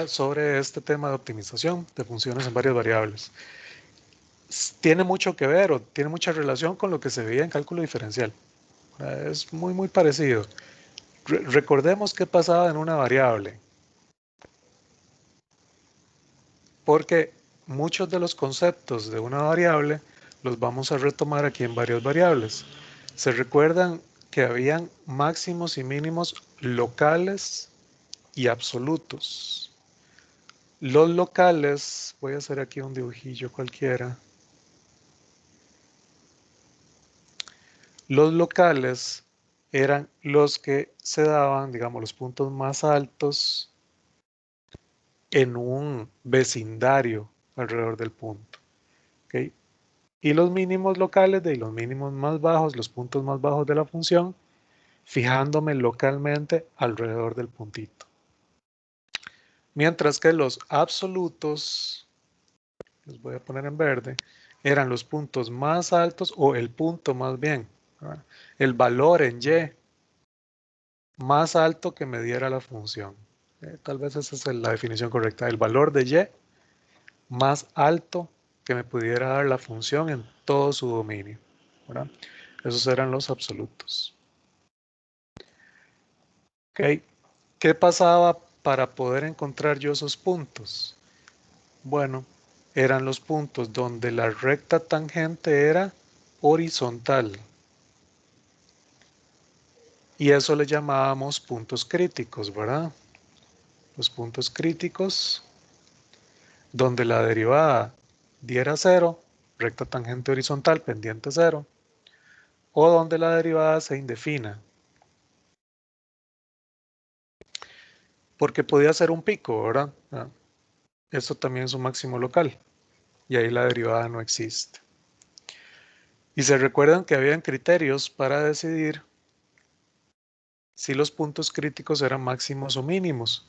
sobre este tema de optimización de funciones en varias variables. Tiene mucho que ver o tiene mucha relación con lo que se veía en cálculo diferencial. Es muy parecido. Recordemos qué pasaba en una variable, porque muchos de los conceptos de una variable los vamos a retomar aquí en varias variables. Se recuerdan que habían máximos y mínimos locales y absolutos. Los locales, voy a hacer aquí un dibujillo cualquiera. Los locales eran los que se daban, digamos, los puntos más altos en un vecindario alrededor del punto. ¿Okay? Y los mínimos locales de los mínimos más bajos, los puntos más bajos de la función, fijándome localmente alrededor del puntito. Mientras que los absolutos, los voy a poner en verde, eran los puntos más altos o el punto más bien, ¿verdad? El valor en y más alto que me diera la función. Tal vez esa es la definición correcta. El valor de y más alto que me pudiera dar la función en todo su dominio, ¿verdad? Esos eran los absolutos. ¿Okay? ¿Qué pasaba para poder encontrar yo esos puntos? Bueno, eran los puntos donde la recta tangente era horizontal. Y eso le llamábamos puntos críticos, ¿verdad? Los puntos críticos donde la derivada diera 0, recta tangente horizontal, pendiente 0, o donde la derivada se indefina. Porque podía ser un pico, ¿verdad? Esto también es un máximo local, y ahí la derivada no existe. Y se recuerdan que habían criterios para decidir si los puntos críticos eran máximos o mínimos,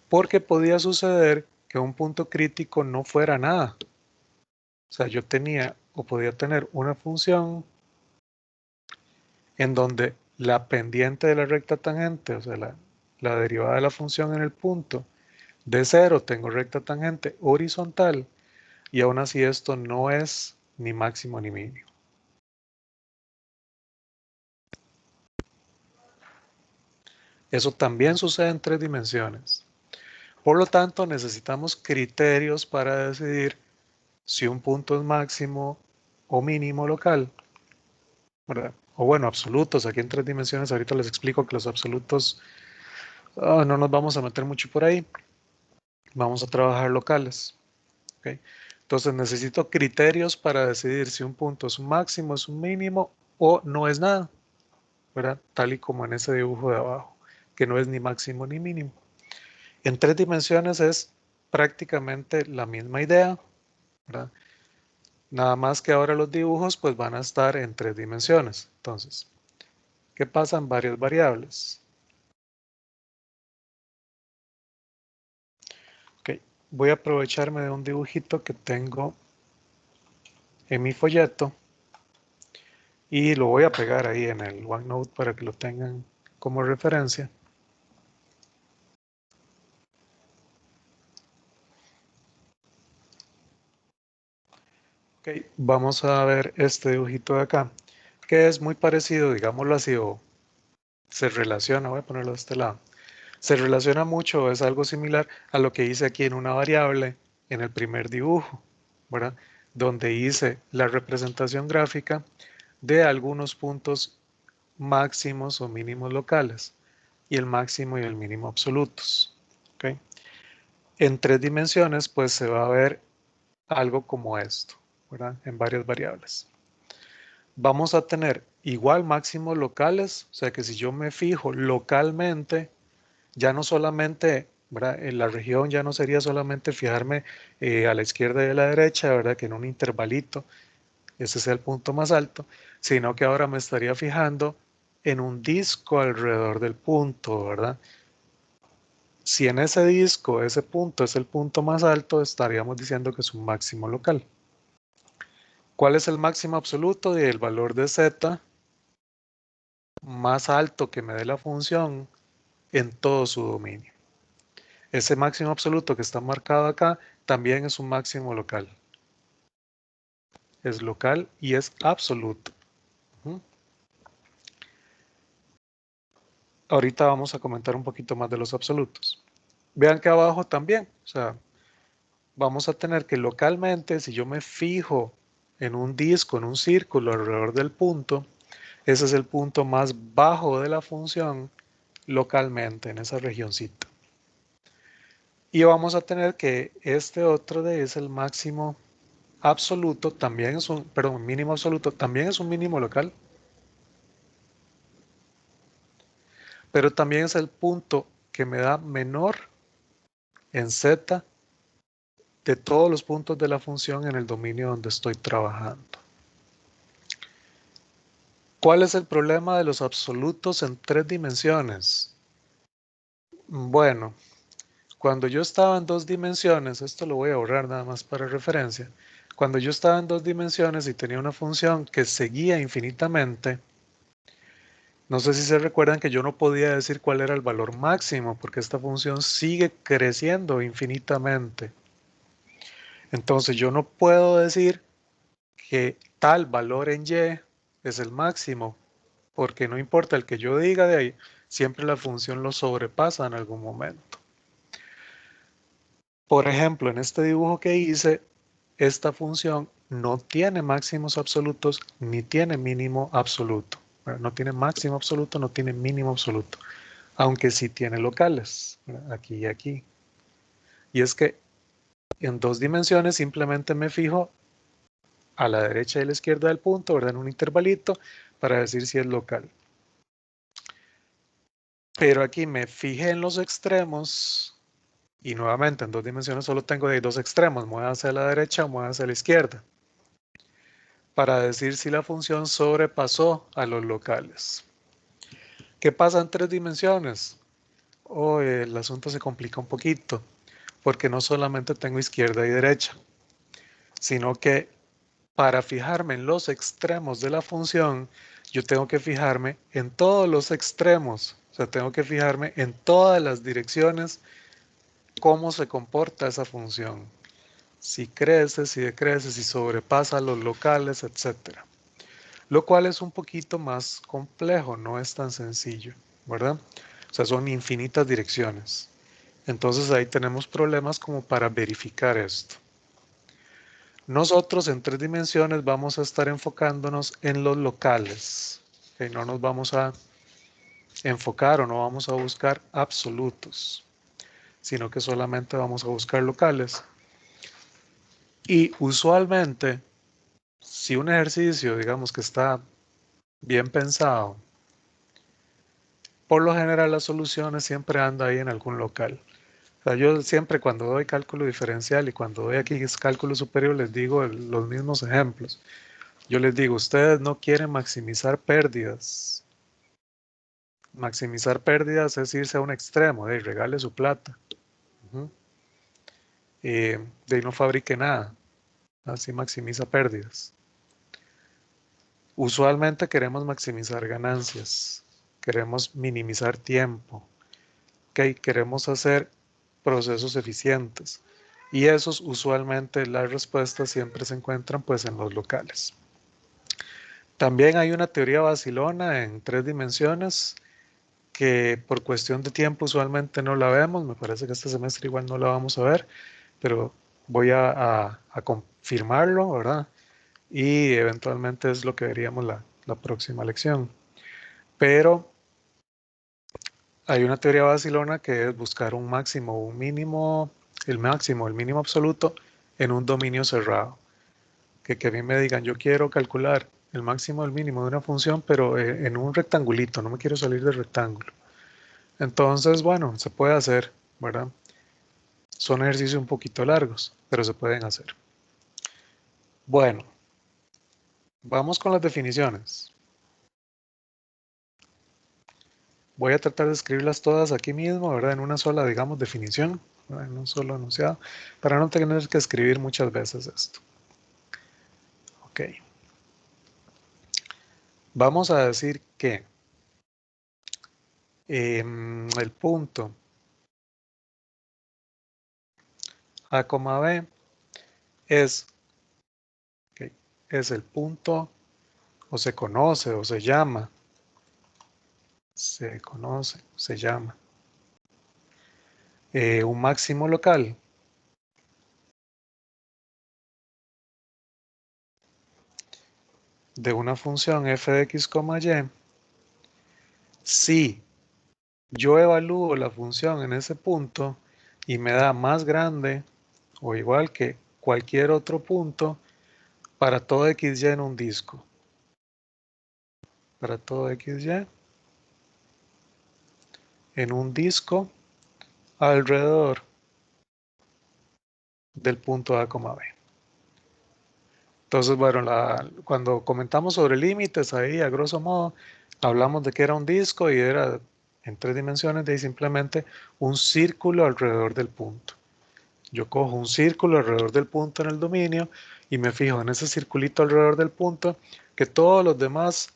porque podía suceder que un punto crítico no fuera nada. O sea, yo tenía o podía tener una función en donde la pendiente de la recta tangente, o sea, la derivada de la función en el punto, de 0 tengo recta tangente horizontal y aún así esto no es ni máximo ni mínimo. Eso también sucede en 3 dimensiones. Por lo tanto, necesitamos criterios para decidir si un punto es máximo o mínimo local, ¿verdad? O bueno, absolutos. Aquí en 3 dimensiones, ahorita les explico que los absolutos no nos vamos a meter mucho por ahí. Vamos a trabajar locales. ¿Okay? Entonces necesito criterios para decidir si un punto es un máximo, es un mínimo o no es nada, ¿verdad? Tal y como en ese dibujo de abajo, que no es ni máximo ni mínimo. En 3 dimensiones es prácticamente la misma idea, ¿verdad? Nada más que ahora los dibujos pues van a estar en 3 dimensiones. Entonces, ¿qué pasa en varias variables? Okay. Voy a aprovecharme de un dibujito que tengo en mi folleto y lo voy a pegar ahí en el OneNote para que lo tengan como referencia. Okay. Vamos a ver este dibujito de acá, que es muy parecido, digámoslo así, o se relaciona, voy a ponerlo de este lado, se relaciona mucho, es algo similar a lo que hice aquí en una variable en el primer dibujo, ¿verdad? Donde hice la representación gráfica de algunos puntos máximos o mínimos locales y el máximo y el mínimo absolutos. ¿Okay? En 3 dimensiones, pues se va a ver algo como esto, ¿verdad? En varias variables. Vamos a tener igual máximos locales, o sea que si yo me fijo localmente, ya no solamente, ¿verdad? En la región ya no sería solamente fijarme a la izquierda y a la derecha, ¿verdad? Que en un intervalito ese sea el punto más alto, sino que ahora me estaría fijando en un disco alrededor del punto, ¿verdad? Si en ese disco ese punto es el punto más alto, estaríamos diciendo que es un máximo local. ¿Cuál es el máximo absoluto? El valor de z más alto que me dé la función en todo su dominio. Ese máximo absoluto que está marcado acá también es un máximo local. Es local y es absoluto. Ahorita vamos a comentar un poquito más de los absolutos. Vean que abajo también, o sea, vamos a tener que localmente, si yo me fijo en un disco, en un círculo alrededor del punto, ese es el punto más bajo de la función localmente en esa regioncita. Y vamos a tener que este otro de es el máximo absoluto, también es un, perdón, mínimo absoluto, también es un mínimo local, pero también es el punto que me da menor en z de todos los puntos de la función en el dominio donde estoy trabajando. ¿Cuál es el problema de los absolutos en 3 dimensiones? Bueno, cuando yo estaba en 2 dimensiones, esto lo voy a borrar nada más para referencia, cuando yo estaba en 2 dimensiones y tenía una función que seguía infinitamente, no sé si se recuerdan que yo no podía decir cuál era el valor máximo porque esta función sigue creciendo infinitamente. Entonces yo no puedo decir que tal valor en y es el máximo, porque no importa el que yo diga de ahí, siempre la función lo sobrepasa en algún momento. Por ejemplo, en este dibujo que hice, esta función no tiene máximos absolutos ni tiene mínimo absoluto. No tiene máximo absoluto, no tiene mínimo absoluto, aunque sí tiene locales, aquí y aquí. Y es que en 2 dimensiones simplemente me fijo a la derecha y a la izquierda del punto, ¿verdad? En un intervalito para decir si es local. Pero aquí me fijé en los extremos y nuevamente en 2 dimensiones solo tengo de 2 extremos, mueva hacia la derecha o mueva hacia la izquierda, para decir si la función sobrepasó a los locales. ¿Qué pasa en 3 dimensiones? Oh, el asunto se complica un poquito, porque no solamente tengo izquierda y derecha, sino que para fijarme en los extremos de la función, yo tengo que fijarme en todos los extremos, o sea, tengo que fijarme en todas las direcciones cómo se comporta esa función. Si crece, si decrece, si sobrepasa los locales, etc. Lo cual es un poquito más complejo, no es tan sencillo, ¿verdad? O sea, son infinitas direcciones. Entonces ahí tenemos problemas como para verificar esto. Nosotros en 3 dimensiones vamos a estar enfocándonos en los locales. Que no nos vamos a enfocar o no vamos a buscar absolutos, sino que solamente vamos a buscar locales. Y usualmente, si un ejercicio, digamos que está bien pensado, por lo general las soluciones siempre anda ahí en algún local. O sea, yo siempre cuando doy cálculo diferencial y cuando doy aquí cálculo superior les digo los mismos ejemplos. Yo les digo, ustedes no quieren maximizar pérdidas. Maximizar pérdidas es irse a un extremo, de regale su plata. De ahí no fabrique nada. Así maximiza pérdidas. Usualmente queremos maximizar ganancias. Queremos minimizar tiempo. Queremos hacer procesos eficientes. Y esos usualmente las respuestas siempre se encuentran pues en los locales. También hay una teoría vacilona en 3 dimensiones que por cuestión de tiempo usualmente no la vemos, me parece que este semestre igual no la vamos a ver, pero voy a confirmarlo, ¿verdad? Y eventualmente es lo que veríamos la próxima lección. Pero hay una teoría vacilona que es buscar un máximo o un mínimo, el máximo, el mínimo absoluto en un dominio cerrado. Que a mí me digan, yo quiero calcular el máximo o el mínimo de una función, pero en un rectangulito, no me quiero salir del rectángulo. Entonces, bueno, se puede hacer, ¿verdad? Son ejercicios un poquito largos, pero se pueden hacer. Bueno, vamos con las definiciones. Voy a tratar de escribirlas todas aquí mismo, ¿verdad? En una sola, digamos, definición, ¿verdad? En un solo enunciado, para no tener que escribir muchas veces esto. Ok. Vamos a decir que el punto A, B es, okay, es el punto, o se conoce, o se llama, se llama un máximo local de una función f de x, y si yo evalúo la función en ese punto y me da más grande o igual que cualquier otro punto para todo xy en un disco. Para todo xy en un disco alrededor del punto A, B. Entonces, bueno, cuando comentamos sobre límites, ahí a grosso modo, hablamos de que era un disco y era en 3 dimensiones de simplemente un círculo alrededor del punto. Yo cojo un círculo alrededor del punto en el dominio y me fijo en ese circulito alrededor del punto que todos los demás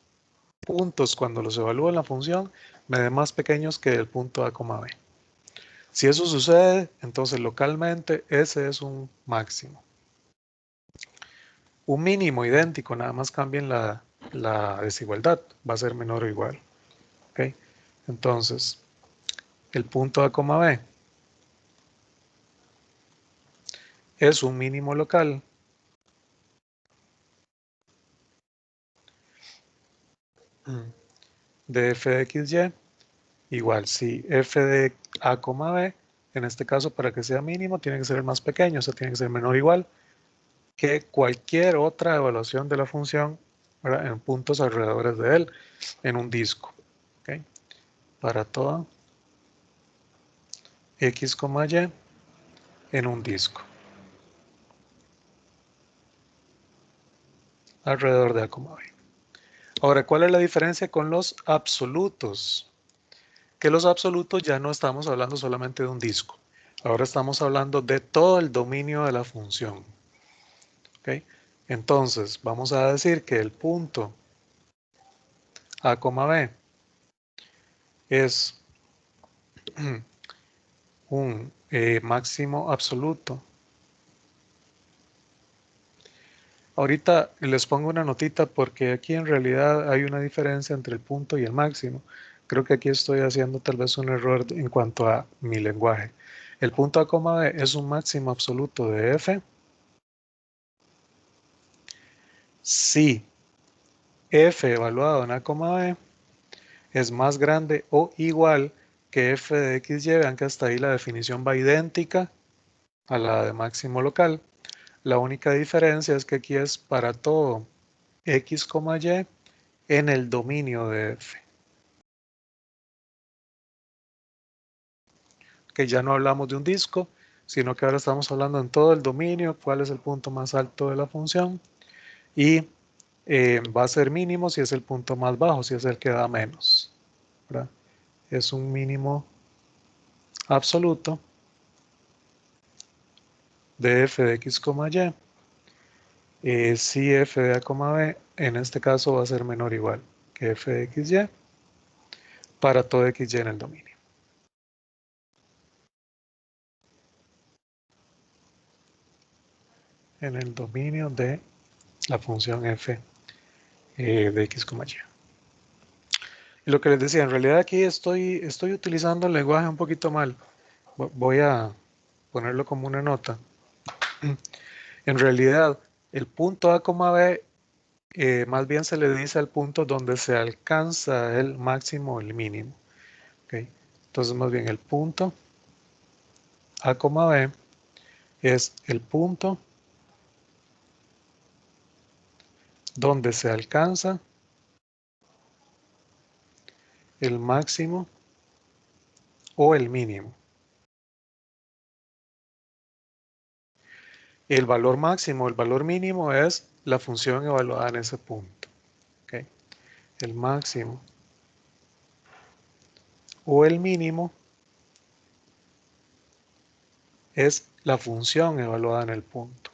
puntos, cuando los evalúo en la función, me den más pequeños que el punto A, B. Si eso sucede, entonces localmente ese es un máximo. Un mínimo idéntico, nada más cambien la desigualdad, va a ser menor o igual. ¿Okay? Entonces, el punto A, B es un mínimo local de f de xy igual si f de A, B, en este caso para que sea mínimo tiene que ser el más pequeño, o sea, tiene que ser menor o igual que cualquier otra evaluación de la función, ¿verdad?, en puntos alrededor de él en un disco. ¿Okay? Para toda x, y en un disco alrededor de A, B. Ahora, ¿cuál es la diferencia con los absolutos? Que los absolutos ya no estamos hablando solamente de un disco. Ahora estamos hablando de todo el dominio de la función. ¿Okay? Entonces, vamos a decir que el punto A, B es un máximo absoluto. Ahorita les pongo una notita porque aquí en realidad hay una diferencia entre el punto y el máximo. Creo que aquí estoy haciendo tal vez un error en cuanto a mi lenguaje. El punto A, B es un máximo absoluto de f si f evaluado en A, B es más grande o igual que f de xy. Vean que hasta ahí la definición va idéntica a la de máximo local. La única diferencia es que aquí es para todo x, y en el dominio de f. Que ya no hablamos de un disco, sino que ahora estamos hablando en todo el dominio, cuál es el punto más alto de la función, y va a ser mínimo si es el punto más bajo, si es el que da menos, ¿verdad? Es un mínimo absoluto de f de x, y. Si f de A, B en este caso va a ser menor o igual que f de xy para todo xy en el dominio. En el dominio de la función f de x, y. Y lo que les decía, en realidad aquí estoy utilizando el lenguaje un poquito mal. Voy a ponerlo como una nota. En realidad, el punto A, B, más bien se le dice al punto donde se alcanza el máximo o el mínimo. ¿Okay? Entonces, más bien el punto A, B es el punto donde se alcanza el máximo o el mínimo. El valor máximo o el valor mínimo es la función evaluada en ese punto. ¿Okay? El máximo o el mínimo es la función evaluada en el punto.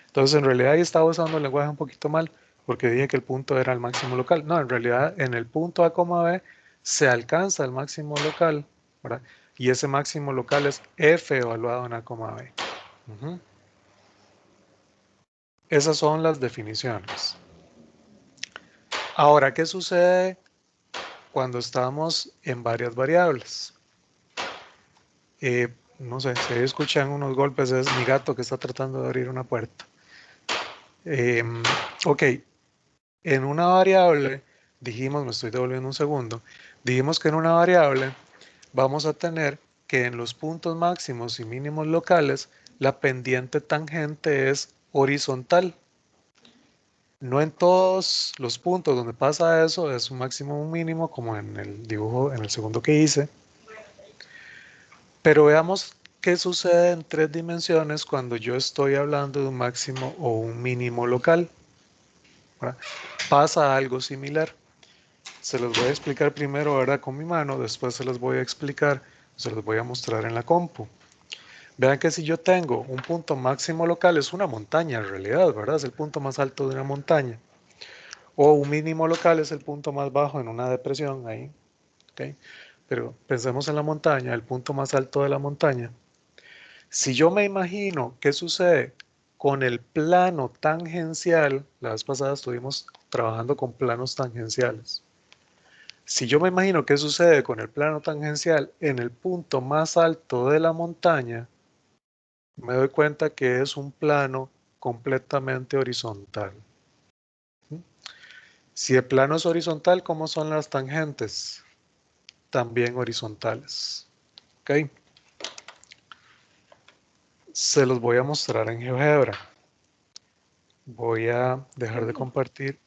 Entonces, en realidad ahí estaba usando el lenguaje un poquito mal porque dije que el punto era el máximo local. No, en realidad en el punto A, B se alcanza el máximo local, ¿verdad? Y ese máximo local es f evaluado en A, B. Ujú. Esas son las definiciones. Ahora, ¿qué sucede cuando estamos en varias variables? No sé, si escuchan unos golpes, es mi gato que está tratando de abrir una puerta. Ok, en una variable, dijimos, me estoy devolviendo un segundo, dijimos que en una variable vamos a tener que en los puntos máximos y mínimos locales, la pendiente tangente es horizontal. No en todos los puntos donde pasa eso es un máximo o un mínimo, como en el dibujo, en el segundo que hice. Pero veamos qué sucede en tres dimensiones cuando yo estoy hablando de un máximo o un mínimo local. ¿Verdad? Pasa algo similar. Se los voy a explicar primero, ¿verdad? Con mi mano, después se los voy a explicar, se los voy a mostrar en la compu. Vean que si yo tengo un punto máximo local, es una montaña en realidad, ¿verdad? Es el punto más alto de una montaña. O un mínimo local es el punto más bajo en una depresión ahí. ¿Ok? Pero pensemos en la montaña, el punto más alto de la montaña. Si yo me imagino qué sucede con el plano tangencial, la vez pasada estuvimos trabajando con planos tangenciales. Si yo me imagino qué sucede con el plano tangencial en el punto más alto de la montaña, me doy cuenta que es un plano completamente horizontal. Si el plano es horizontal, ¿cómo son las tangentes? También horizontales. ¿Ok? Se los voy a mostrar en GeoGebra. Voy a dejar de compartir.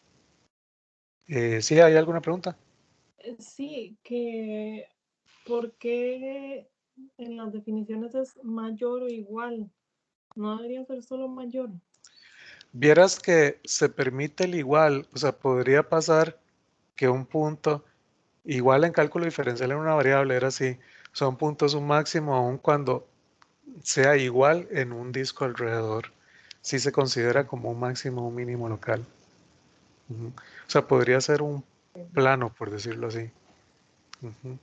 ¿Sí hay alguna pregunta? Sí, que ¿por qué en las definiciones es mayor o igual? No debería ser solo mayor. Vieras que se permite el igual, o sea, podría pasar que un punto, igual en cálculo diferencial en una variable, era así, son puntos un máximo aun cuando sea igual en un disco alrededor. Sí se considera como un máximo o un mínimo local. Ujú. O sea, podría ser un plano, por decirlo así. Ujú.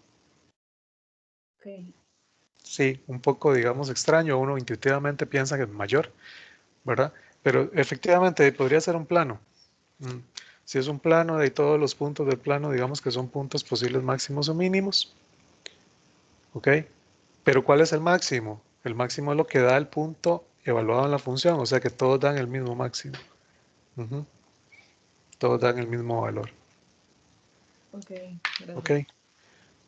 Ok. Sí, un poco, digamos, extraño. Uno intuitivamente piensa que es mayor, ¿verdad? Pero efectivamente podría ser un plano. Mm. Si es un plano, de todos los puntos del plano, digamos que son puntos posibles máximos o mínimos. ¿Ok? Pero ¿cuál es el máximo? El máximo es lo que da el punto evaluado en la función, o sea que todos dan el mismo máximo. Ujú. Todos dan el mismo valor. Ok, ¿Ok? gracias.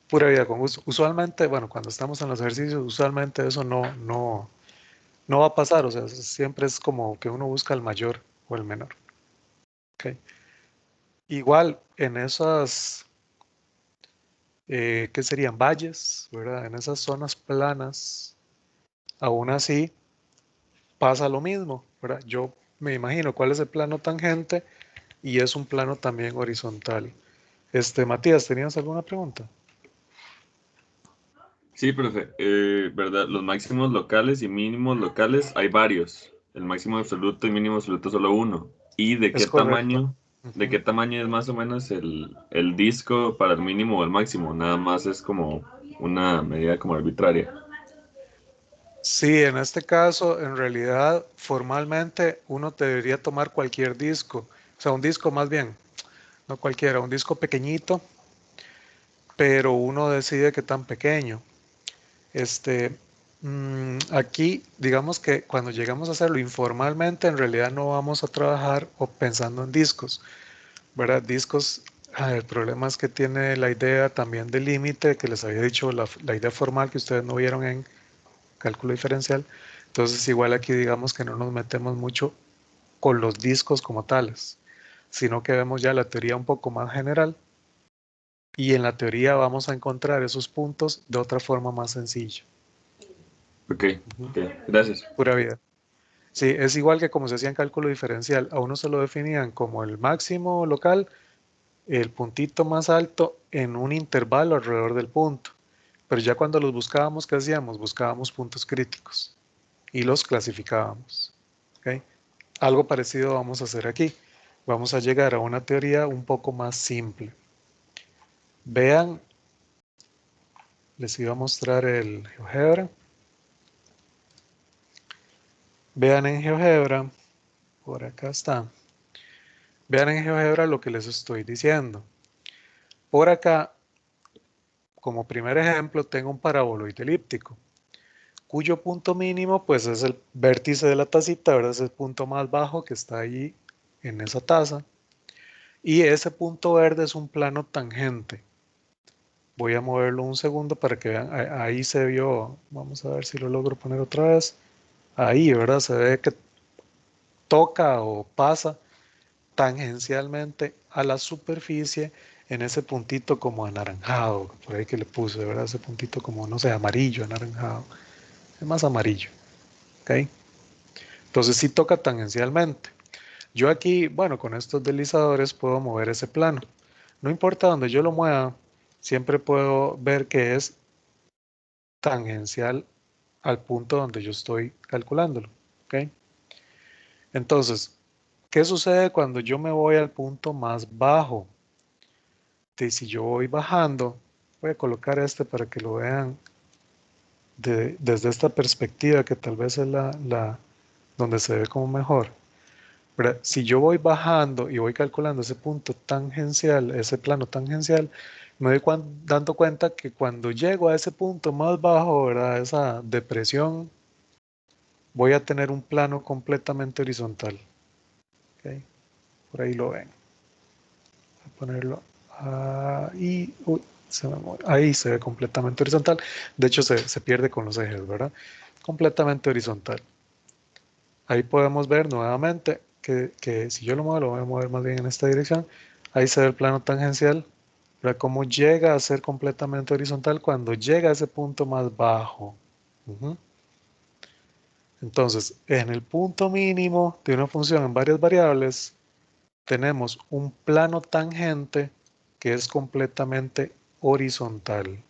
Pura vida con gusto. Usualmente, bueno, cuando estamos en los ejercicios, usualmente eso no va a pasar, o sea, siempre es como que uno busca el mayor o el menor. ¿Ok? Igual en esas, ¿qué serían? Valles, ¿verdad? En esas zonas planas, aún así pasa lo mismo, ¿verdad? Yo me imagino cuál es el plano tangente y es un plano también horizontal. Matías, ¿tenías alguna pregunta? Sí, profe, ¿verdad? Los máximos locales y mínimos locales hay varios. El máximo absoluto y mínimo absoluto solo uno. ¿Y Es correcto. de Ujú. qué tamaño es más o menos el disco para el mínimo o el máximo? Nada más es como una medida como arbitraria. Sí, en este caso, en realidad, formalmente uno debería tomar cualquier disco, o sea, un disco más bien, no cualquiera, un disco pequeñito, pero uno decide qué tan pequeño. Este, aquí, digamos que cuando llegamos a hacerlo informalmente, en realidad no vamos a trabajar o pensando en discos, ¿verdad? Discos, el problema es que tiene la idea también del límite, que les había dicho, la idea formal que ustedes no vieron en cálculo diferencial. Entonces, igual aquí digamos que no nos metemos mucho con los discos como tales, sino que vemos ya la teoría un poco más general y en la teoría vamos a encontrar esos puntos de otra forma más sencilla. Ok, Ujú. ok, gracias. Pura vida. Sí, es igual que como se hacía en cálculo diferencial. A uno se lo definían como el máximo local, el puntito más alto en un intervalo alrededor del punto. Pero ya cuando los buscábamos, ¿qué hacíamos? Buscábamos puntos críticos y los clasificábamos. ¿Ok? Algo parecido vamos a hacer aquí. Vamos a llegar a una teoría un poco más simple. Vean, les iba a mostrar el GeoGebra. Vean en GeoGebra, por acá está. Vean en GeoGebra lo que les estoy diciendo. Por acá, como primer ejemplo, tengo un paraboloide elíptico, cuyo punto mínimo pues es el vértice de la tacita, ¿verdad? Es el punto más bajo que está ahí en esa taza. Y ese punto verde es un plano tangente. Voy a moverlo un segundo para que vean, ahí se vio, vamos a ver si lo logro poner otra vez. Ahí, ¿verdad? Se ve que toca o pasa tangencialmente a la superficie en ese puntito como anaranjado, por ahí que le puse, ¿verdad? Ese puntito como, no sé, amarillo, anaranjado. Es más amarillo, ¿ok? Entonces sí toca tangencialmente. Yo aquí, bueno, con estos deslizadores puedo mover ese plano. No importa donde yo lo mueva, siempre puedo ver que es tangencial al punto donde yo estoy calculándolo, ¿ok? Entonces, ¿qué sucede cuando yo me voy al punto más bajo? Si yo voy bajando, voy a colocar este para que lo vean desde esta perspectiva que tal vez es donde se ve como mejor. ¿Verdad? Si yo voy bajando y voy calculando ese punto tangencial, ese plano tangencial, me doy dando cuenta que cuando llego a ese punto más bajo, ¿verdad? Esa depresión, voy a tener un plano completamente horizontal. ¿Ok? Por ahí lo ven. Voy a ponerlo ahí. Uy, ahí se ve completamente horizontal. De hecho, se pierde con los ejes, ¿verdad? Completamente horizontal. Ahí podemos ver nuevamente que si yo lo muevo, lo voy a mover más bien en esta dirección. Ahí se ve el plano tangencial. ¿Verdad? Cómo llega a ser completamente horizontal cuando llega a ese punto más bajo. Entonces, en el punto mínimo de una función en varias variables, tenemos un plano tangente que es completamente horizontal.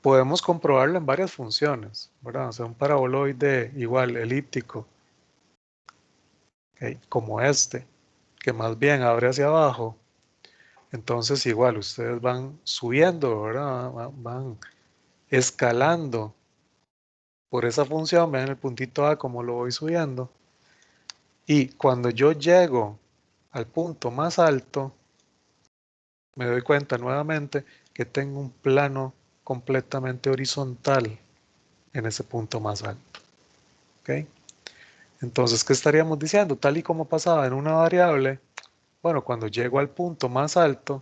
Podemos comprobarlo en varias funciones, ¿verdad? O sea, un paraboloide igual elíptico, ¿okay? Como este, que más bien abre hacia abajo. Entonces, igual, ustedes van subiendo, ¿verdad? Van escalando por esa función, ven el puntito A como lo voy subiendo. Y cuando yo llego al punto más alto, me doy cuenta nuevamente que tengo un plano completamente horizontal en ese punto más alto. ¿Ok? Entonces, ¿qué estaríamos diciendo? Tal y como pasaba en una variable, bueno, cuando llego al punto más alto,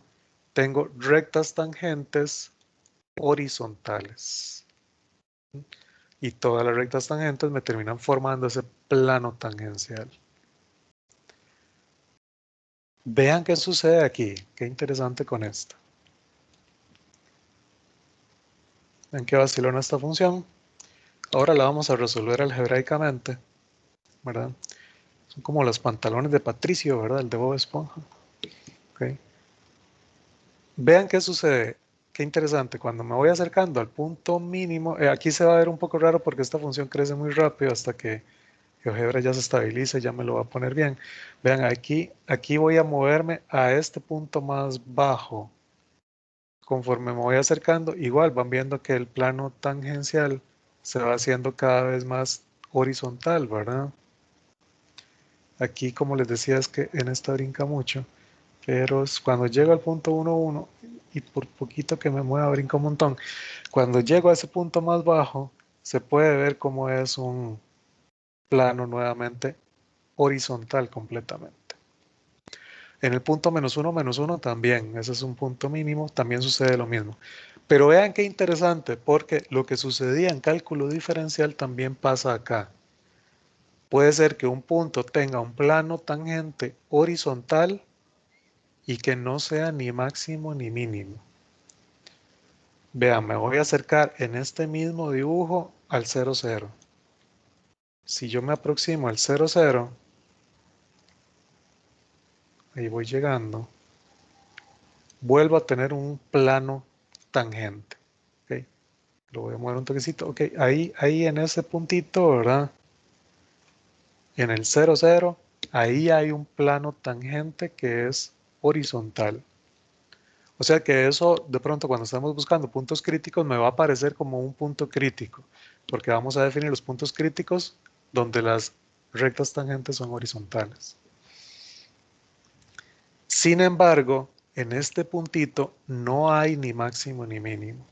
tengo rectas tangentes horizontales. Y todas las rectas tangentes me terminan formando ese plano tangencial. Vean qué sucede aquí. Qué interesante con esto. ¿Ven qué vacilona esta función? Ahora la vamos a resolver algebraicamente, ¿verdad? Son como los pantalones de Patricio, ¿verdad? El de Bob Esponja. ¿Okay? Vean qué sucede. Qué interesante. Cuando me voy acercando al punto mínimo, aquí se va a ver un poco raro porque esta función crece muy rápido hasta que GeoGebra ya se estabilice, ya me lo va a poner bien. Vean, aquí voy a moverme a este punto más bajo. Conforme me voy acercando, igual van viendo que el plano tangencial se va haciendo cada vez más horizontal, ¿verdad? Aquí, como les decía, es que en esta brinca mucho, pero cuando llego al punto 1, 1, y por poquito que me mueva, brinca un montón. Cuando llego a ese punto más bajo, se puede ver cómo es un plano nuevamente horizontal completamente. En el punto menos 1 también, ese es un punto mínimo, también sucede lo mismo. Pero vean qué interesante, porque lo que sucedía en cálculo diferencial también pasa acá. Puede ser que un punto tenga un plano tangente horizontal y que no sea ni máximo ni mínimo. Vean, me voy a acercar en este mismo dibujo al 0, 0. Si yo me aproximo al 0, 0, ahí voy llegando, vuelvo a tener un plano tangente. ¿Okay? Lo voy a mover un toquecito. Ok, ahí en ese puntito, ¿verdad? En el 0, 0, ahí hay un plano tangente que es horizontal. O sea que eso de pronto cuando estamos buscando puntos críticos me va a aparecer como un punto crítico. porque vamos a definir los puntos críticos donde las rectas tangentes son horizontales. Sin embargo, en este puntito no hay ni máximo ni mínimo.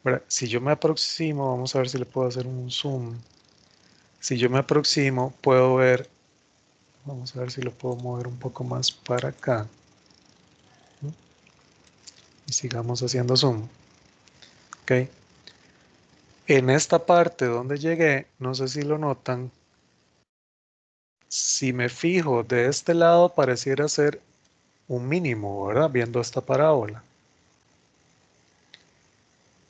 ¿Verdad? Si yo me aproximo, vamos a ver si le puedo hacer un zoom. Si yo me aproximo, puedo ver, vamos a ver si lo puedo mover un poco más para acá. Y sigamos haciendo zoom. Ok. En esta parte donde llegué, no sé si lo notan, si me fijo de este lado pareciera ser un mínimo, ¿verdad? Viendo esta parábola.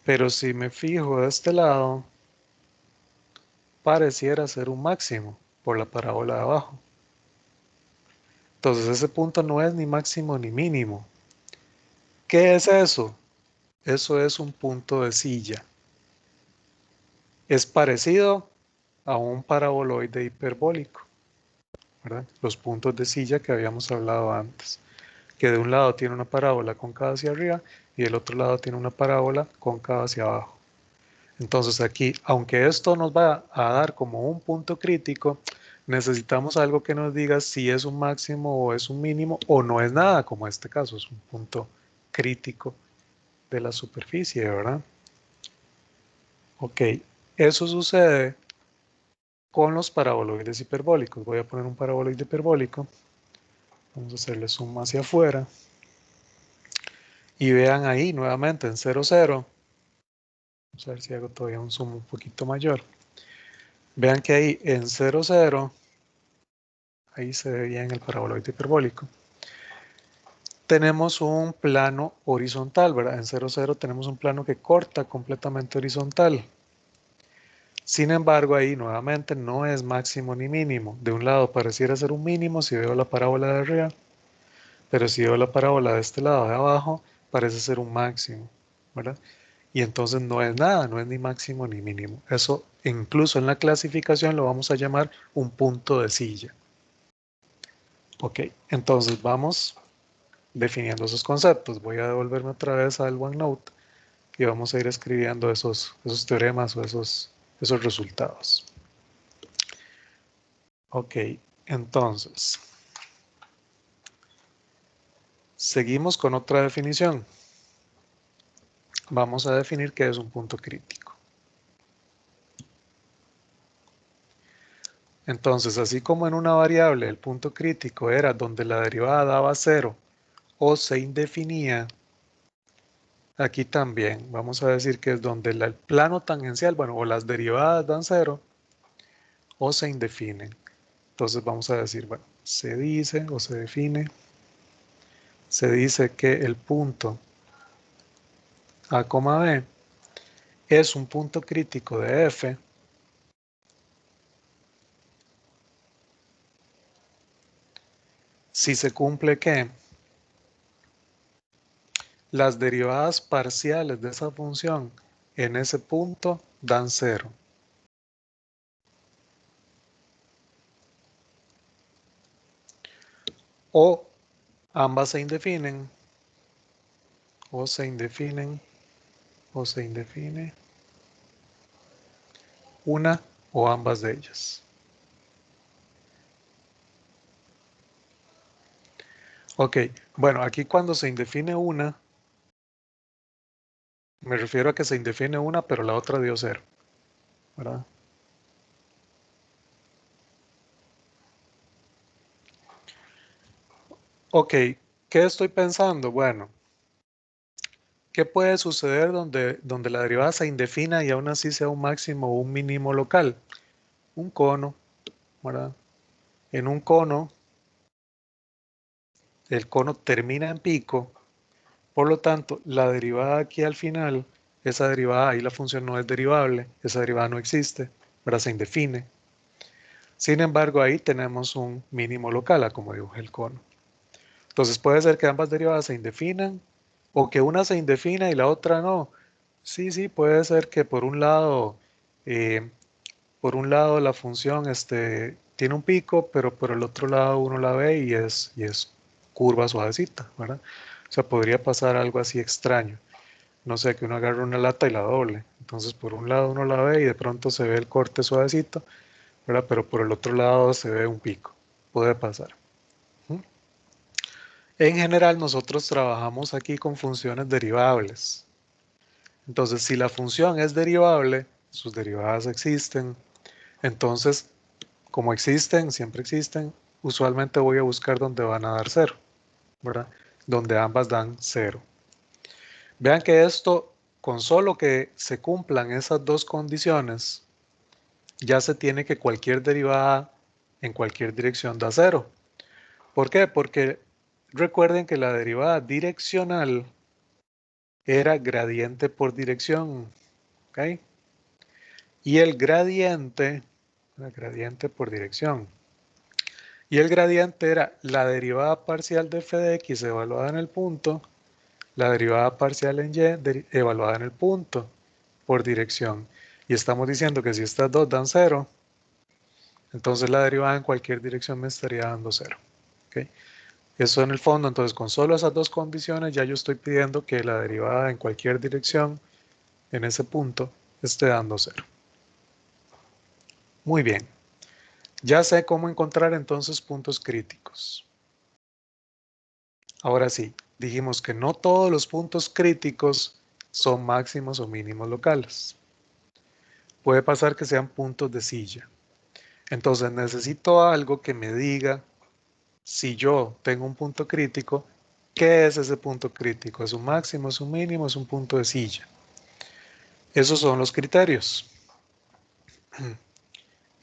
Pero si me fijo de este lado, pareciera ser un máximo por la parábola de abajo. Entonces ese punto no es ni máximo ni mínimo. ¿Qué es eso? Eso es un punto de silla. Es parecido a un paraboloide hiperbólico, ¿verdad? Los puntos de silla que habíamos hablado antes, que de un lado tiene una parábola cóncava hacia arriba y del otro lado tiene una parábola cóncava hacia abajo. Entonces aquí, aunque esto nos va a dar como un punto crítico, necesitamos algo que nos diga si es un máximo o es un mínimo o no es nada, como este caso, es un punto crítico de la superficie, ¿verdad? Ok, eso sucede con los paraboloides hiperbólicos. Voy a poner un paraboloide hiperbólico. Vamos a hacerle zoom hacia afuera. Y vean ahí nuevamente en 0, 0. Vamos a ver si hago todavía un zoom un poquito mayor. Vean que ahí en 0, 0, ahí se ve bien el paraboloide hiperbólico. Tenemos un plano horizontal, ¿verdad? En 0, 0 tenemos un plano que corta completamente horizontal. Sin embargo, ahí nuevamente no es máximo ni mínimo. De un lado pareciera ser un mínimo si veo la parábola de arriba, pero si veo la parábola de este lado de abajo, parece ser un máximo, ¿verdad? Y entonces no es nada, no es ni máximo ni mínimo. Eso incluso en la clasificación lo vamos a llamar un punto de silla. Ok, entonces vamos definiendo esos conceptos. Voy a devolverme otra vez al OneNote y vamos a ir escribiendo esos teoremas o esos resultados. Ok, entonces seguimos con otra definición. Vamos a definir qué es un punto crítico. Entonces, así como en una variable el punto crítico era donde la derivada daba 0 o se indefinía, aquí también vamos a decir que es donde el plano tangencial, bueno, o las derivadas dan 0 o se indefinen. Entonces vamos a decir, bueno, se dice o se define, se dice que el punto A, B es un punto crítico de f si se cumple que las derivadas parciales de esa función en ese punto dan 0. O ambas se indefinen, o se indefinen, o se indefine una o ambas de ellas. Ok, bueno, aquí cuando se indefine una, me refiero a que se indefine una, pero la otra dio 0, ¿verdad? Ok, ¿qué estoy pensando? Bueno, ¿qué puede suceder donde la derivada se indefina y aún así sea un máximo o un mínimo local? Un cono, ¿verdad? En un cono, el cono termina en pico, por lo tanto, la derivada aquí al final, esa derivada, ahí la función no es derivable, esa derivada no existe, ¿verdad? Se indefine. Sin embargo, ahí tenemos un mínimo local, como dibujé el cono. Entonces puede ser que ambas derivadas se indefinan o que una se indefina y la otra no. Sí, puede ser que eh, por un lado la función tiene un pico, pero por el otro lado uno la ve y es curva suavecita, ¿verdad? O sea, podría pasar algo así extraño. No sé, que uno agarre una lata y la doble. Entonces por un lado uno la ve y de pronto se ve el corte suavecito, ¿verdad? Pero por el otro lado se ve un pico. Puede pasar. En general nosotros trabajamos aquí con funciones derivables. Entonces si la función es derivable, sus derivadas existen. Entonces, como existen, siempre existen, usualmente voy a buscar donde van a dar cero, ¿verdad? Donde ambas dan cero. Vean que esto, con solo que se cumplan esas dos condiciones, ya se tiene que cualquier derivada en cualquier dirección da cero. ¿Por qué? Porque recuerden que la derivada direccional era gradiente por dirección, ¿ok? Y el gradiente, gradiente por dirección. Y el gradiente era la derivada parcial de f de x evaluada en el punto, la derivada parcial en y evaluada en el punto por dirección. Y estamos diciendo que si estas dos dan cero, entonces la derivada en cualquier dirección me estaría dando cero. ¿Okay? Eso en el fondo, entonces con solo esas dos condiciones ya yo estoy pidiendo que la derivada en cualquier dirección en ese punto esté dando cero. Muy bien. Ya sé cómo encontrar entonces puntos críticos. Ahora sí, dijimos que no todos los puntos críticos son máximos o mínimos locales. Puede pasar que sean puntos de silla. Entonces necesito algo que me diga si yo tengo un punto crítico, ¿qué es ese punto crítico? ¿Es un máximo, es un mínimo, es un punto de silla? Esos son los criterios.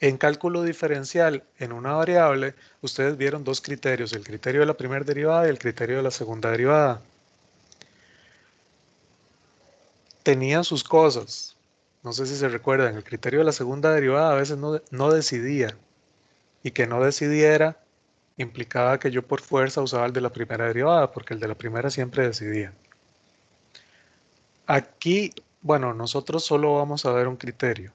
En cálculo diferencial en una variable, ustedes vieron dos criterios, el criterio de la primera derivada y el criterio de la segunda derivada. Tenían sus cosas. No sé si se recuerdan, el criterio de la segunda derivada a veces no decidía. Y que no decidiera implicaba que yo por fuerza usaba el de la primera derivada, porque el de la primera siempre decidía. Aquí, bueno, nosotros solo vamos a ver un criterio.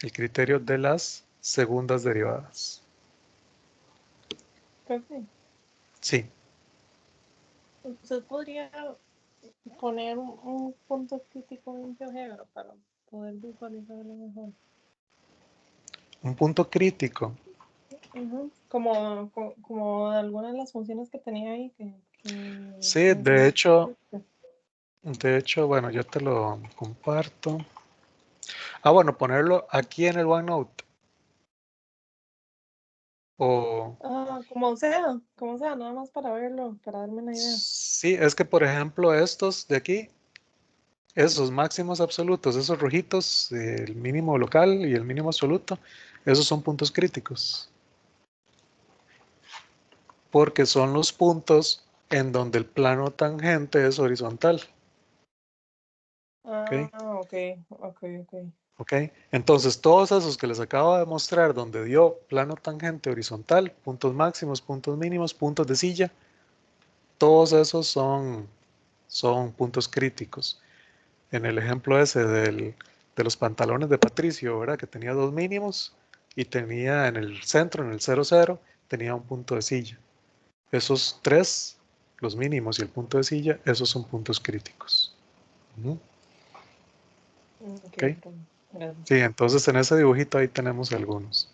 El criterio de las segundas derivadas. Profe, Sí. usted podría poner un punto crítico en GeoGebra para poder visualizarlo mejor. Un punto crítico. Ujú. Como de algunas de las funciones que tenía ahí que Sí, mencioné. de hecho, bueno, yo te lo comparto. Ah, bueno, ponerlo aquí en el OneNote. O Como sea, nada más para verlo, para darme una idea. sí, es que por ejemplo estos de aquí, esos máximos absolutos, esos rojitos, el mínimo local y el mínimo absoluto, esos son puntos críticos. Porque son los puntos en donde el plano tangente es horizontal. ¿Ok? Ok, ok, ok. ¿Ok? Entonces todos esos que les acabo de mostrar donde dio plano tangente horizontal, puntos máximos, puntos mínimos, puntos de silla, todos esos son puntos críticos. En el ejemplo ese de los pantalones de Patricio, ¿verdad? Que tenía dos mínimos y tenía en el centro, en el 00, tenía un punto de silla. Esos tres, los mínimos y el punto de silla, esos son puntos críticos. Ok, ¿Ok? gracias. Sí, entonces en ese dibujito ahí tenemos algunos.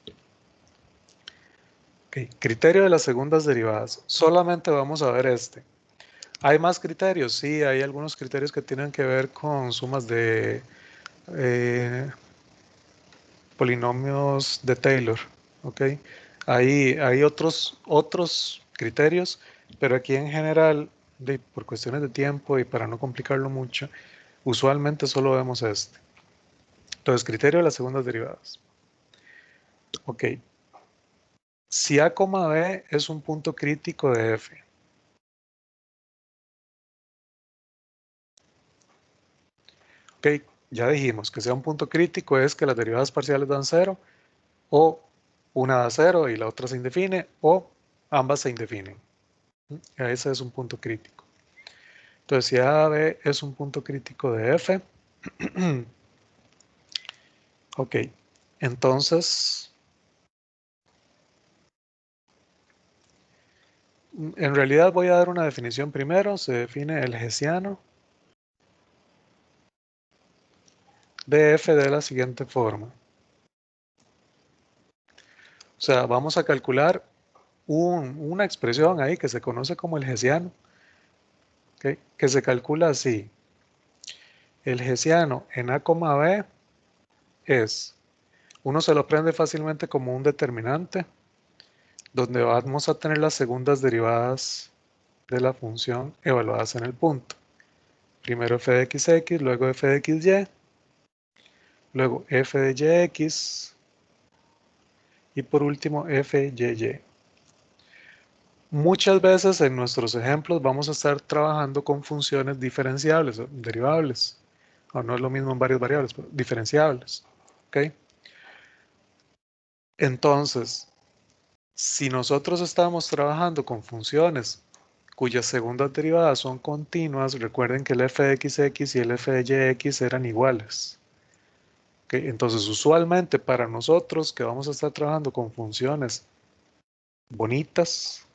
Okay. Criterio de las segundas derivadas. Solamente vamos a ver este. ¿Hay más criterios? Sí, hay algunos criterios que tienen que ver con sumas de polinomios de Taylor. ¿Ok? Hay otros criterios, pero aquí en general, por cuestiones de tiempo y para no complicarlo mucho, usualmente solo vemos este. Entonces, criterio de las segundas derivadas. Ok. Si A, B es un punto crítico de F. Ok, ya dijimos que sea un punto crítico es que las derivadas parciales dan cero, o una da cero y la otra se indefine, o ambas se indefinen. Ese es un punto crítico. Entonces, si A, B es un punto crítico de F, ok, entonces, en realidad voy a dar una definición primero. Se define el hessiano de f de la siguiente forma. O sea, vamos a calcular una expresión ahí que se conoce como el hessiano, ¿okay? Que se calcula así. El hessiano en A, B es, uno se lo aprende fácilmente como un determinante, donde vamos a tener las segundas derivadas de la función evaluadas en el punto. Primero f de x, luego f de xy, luego f de yx y por último f y. Muchas veces en nuestros ejemplos vamos a estar trabajando con funciones diferenciables o derivables. O no es lo mismo en varias variables, pero diferenciables. ¿Okay? Entonces, si nosotros estamos trabajando con funciones cuyas segundas derivadas son continuas, recuerden que el f de x y el f de yx eran iguales. ¿Okay? Entonces, usualmente para nosotros que vamos a estar trabajando con funciones bonitas,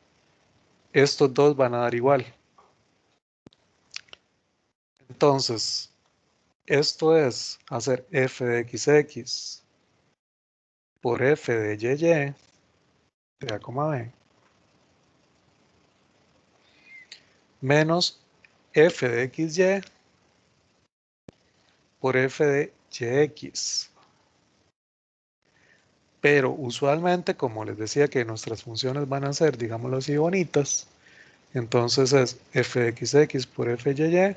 estos dos van a dar igual. Entonces, esto es hacer f de x por f de y de A, B, menos f de xy por f de yx. Pero usualmente, como les decía que nuestras funciones van a ser, digámoslo así, bonitas, entonces es f de x por f de y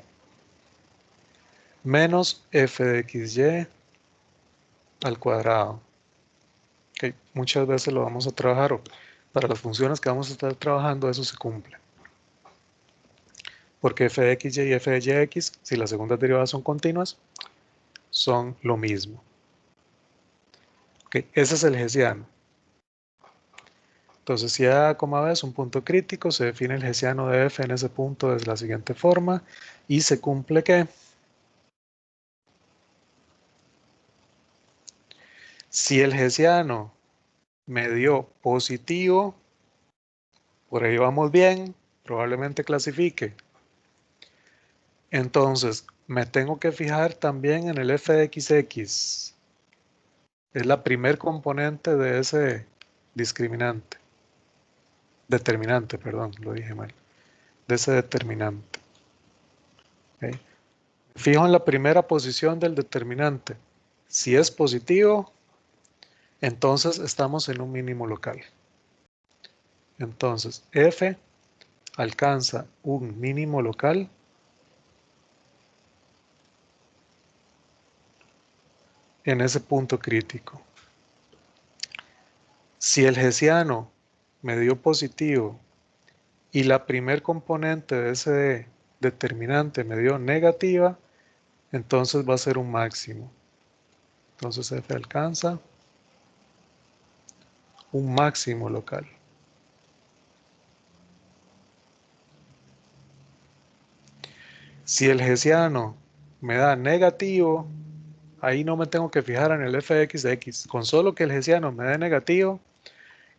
menos f de xy al cuadrado. Okay. Muchas veces lo vamos a trabajar, para las funciones que vamos a estar trabajando, eso se cumple. Porque f de xy y f de yx, si las segundas derivadas son continuas, son lo mismo. Okay. Ese es el hessiano. Entonces, si A, B es un punto crítico, se define el hessiano de f en ese punto de la siguiente forma y se cumple que si el hessiano me dio positivo, por ahí vamos bien, probablemente clasifique. Entonces, me tengo que fijar también en el f de x. Es la primer componente de ese discriminante. Determinante, perdón, lo dije mal. De ese determinante. ¿Okay? Fijo en la primera posición del determinante. Si es positivo, entonces estamos en un mínimo local. Entonces, f alcanza un mínimo local en ese punto crítico. Si el hessiano me dio positivo y la primer componente de ese determinante me dio negativa, entonces va a ser un máximo. Entonces f alcanza un máximo local. Si el hessiano me da negativo, ahí no me tengo que fijar en el f de x. Con solo que el hessiano me dé negativo,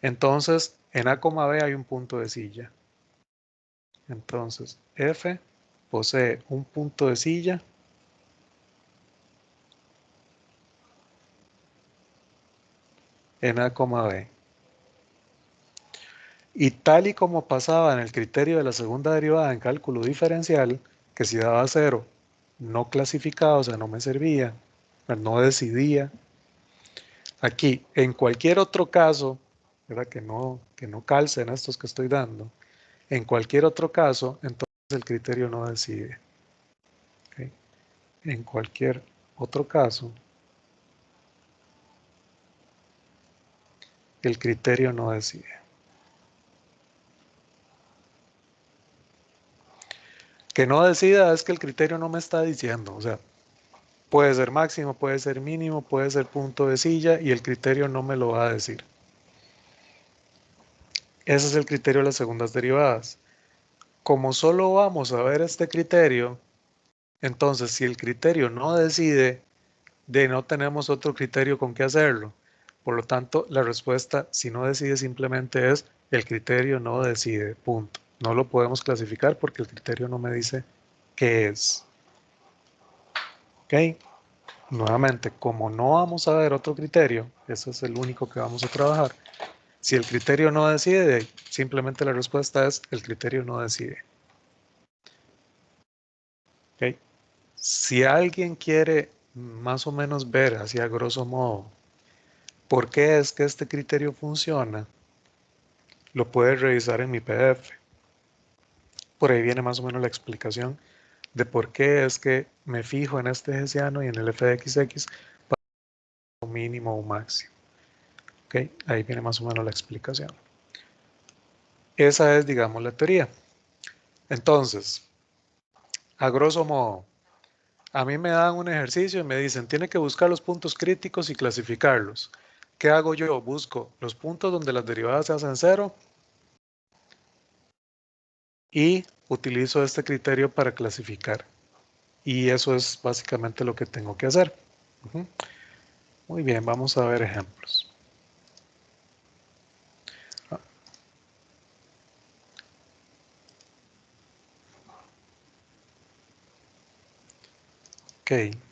entonces en A, B hay un punto de silla. Entonces f posee un punto de silla en A, B. Y tal y como pasaba en el criterio de la segunda derivada en cálculo diferencial, que si daba 0, no clasificaba, o sea, no me servía, no decidía. Aquí, en cualquier otro caso, ¿verdad? Que no calce en estos que estoy dando, en cualquier otro caso, entonces el criterio no decide. ¿Okay? En cualquier otro caso, el criterio no decide. Que no decida es que el criterio no me está diciendo, o sea, puede ser máximo, puede ser mínimo, puede ser punto de silla y el criterio no me lo va a decir. Ese es el criterio de las segundas derivadas. Como solo vamos a ver este criterio, entonces si el criterio no decide, no tenemos otro criterio con qué hacerlo. Por lo tanto, la respuesta, si no decide, simplemente es el criterio no decide, punto. No lo podemos clasificar porque el criterio no me dice qué es. ¿Ok? Nuevamente, como no vamos a ver otro criterio, ese es el único que vamos a trabajar. Si el criterio no decide, simplemente la respuesta es el criterio no decide. ¿Okay? Si alguien quiere más o menos ver así a grosso modo por qué es que este criterio funciona, lo puede revisar en mi PDF. Por ahí viene más o menos la explicación de por qué es que me fijo en este hessiano y en el f de xx para un mínimo o un máximo. ¿Okay? Ahí viene más o menos la explicación. Esa es, digamos, la teoría. Entonces, a grosso modo, a mí me dan un ejercicio y me dicen, tiene que buscar los puntos críticos y clasificarlos. ¿Qué hago yo? Busco los puntos donde las derivadas se hacen cero y utilizo este criterio para clasificar. Y eso es básicamente lo que tengo que hacer. Muy bien, vamos a ver ejemplos. Ok.